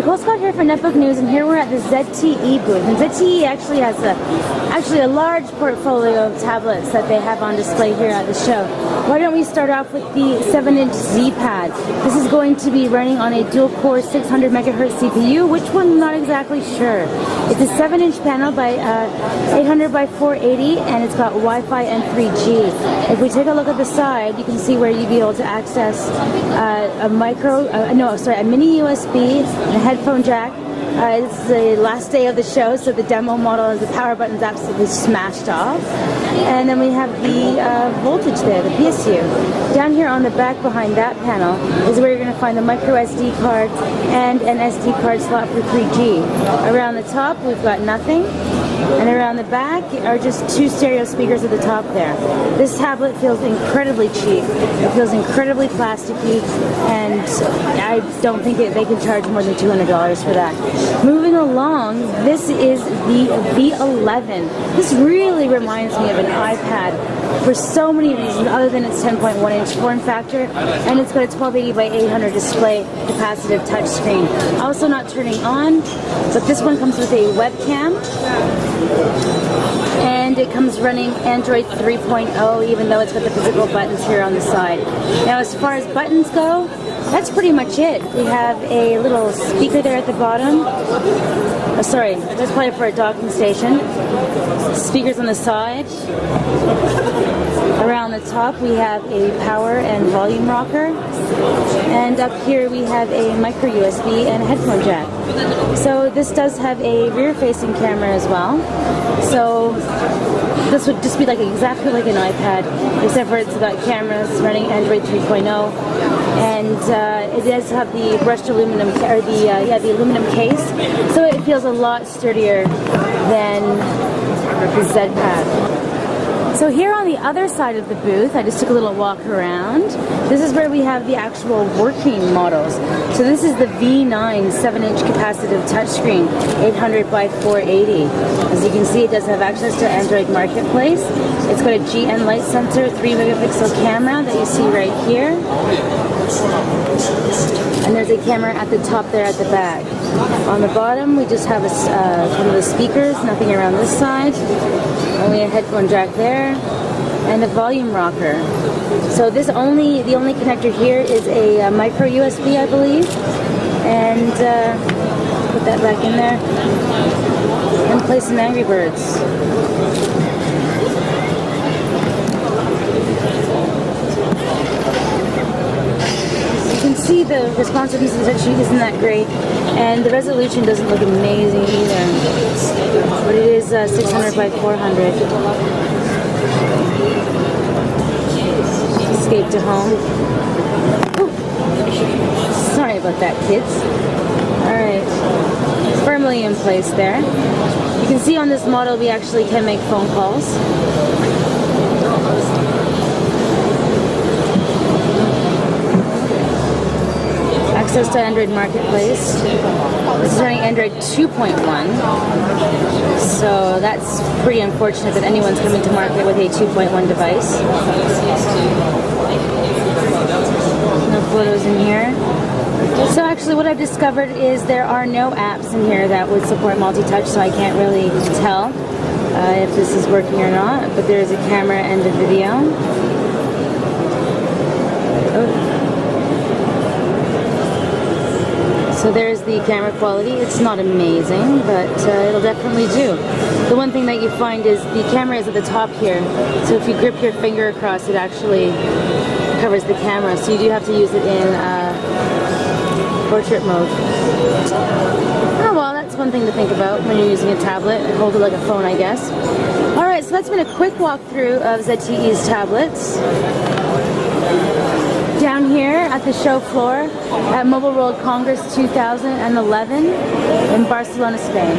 Nicole Scott here for Netbook News, and here we're at the ZTE booth. And ZTE actually has a large portfolio of tablets that they have on display here at the show. Why don't we start off with the 7-inch Z-Pad. This is going to be running on a dual-core 600 MHz CPU. Which one, I'm not exactly sure. It's a 7-inch panel by 800 by 480, and it's got Wi-Fi and 3G. If we take a look at the side, you can see where you'd be able to access a mini USB and a headphone jack. This is the last day of the show, so the demo model is the power button's absolutely smashed off. And then we have the voltage there, the PSU. Down here on the back behind that panel is where you're going to find the micro SD card and an SD card slot for 3G. Around the top we've got nothing. And around the back are just two stereo speakers at the top there. This tablet feels incredibly cheap. It feels incredibly plasticky, and I don't think they can charge more than $200 for that. Moving along, this is the V11. This really reminds me of an iPad for so many reasons other than its 10.1-inch form factor, and it's got a 1280 by 800 display capacitive touchscreen. Also not turning on, but this one comes with a webcam. And it comes running Android 3.0, even though it's got the physical buttons here on the side. Now, as far as buttons go, that's pretty much it. We have a little speaker there at the bottom. Oh, sorry, that's probably for a docking station. Speakers on the side. Around the top we have a power and volume rocker, and up here we have a micro USB and a headphone jack. So this does have a rear-facing camera as well. So this would just be exactly like an iPad, except for it's got cameras running Android 3.0, and it does have the brushed aluminum, or the aluminum case. So it feels a lot sturdier than the Z-Pad. So here on the other side of the booth, I just took a little walk around. This is where we have the actual working models. So this is the V9 7-inch capacitive touchscreen, 800 by 480. As you can see, it does have access to Android Marketplace. It's got a GN light sensor, 3-megapixel camera that you see right here. And there's a camera at the top there at the back. On the bottom, we just have one of the speakers, nothing around this side. Only a headphone jack there, and a volume rocker. So the only connector here is a micro USB, I believe. And put that back in there and play some Angry Birds. See, the responsiveness actually isn't that great, and the resolution doesn't look amazing either, but it is 600 by 400. Escape to home. Ooh. Sorry about that, kids. Alright, it's firmly in place there. You can see on this model we actually can make phone calls. Access to Android Marketplace. This is running Android 2.1, so that's pretty unfortunate that anyone's coming to market with a 2.1 device. No photos in here. So actually what I've discovered is there are no apps in here that would support multi-touch, so I can't really tell if this is working or not, but there's a camera and a video. Oh. So there's the camera quality. It's not amazing, but it'll definitely do. The one thing that you find is the camera is at the top here, so if you grip your finger across, it actually covers the camera, so you do have to use it in portrait mode. Oh well, that's one thing to think about when you're using a tablet. Hold it like a phone, I guess. Alright, so that's been a quick walkthrough of ZTE's tablets. Down here at the show floor at Mobile World Congress 2011 in Barcelona, Spain.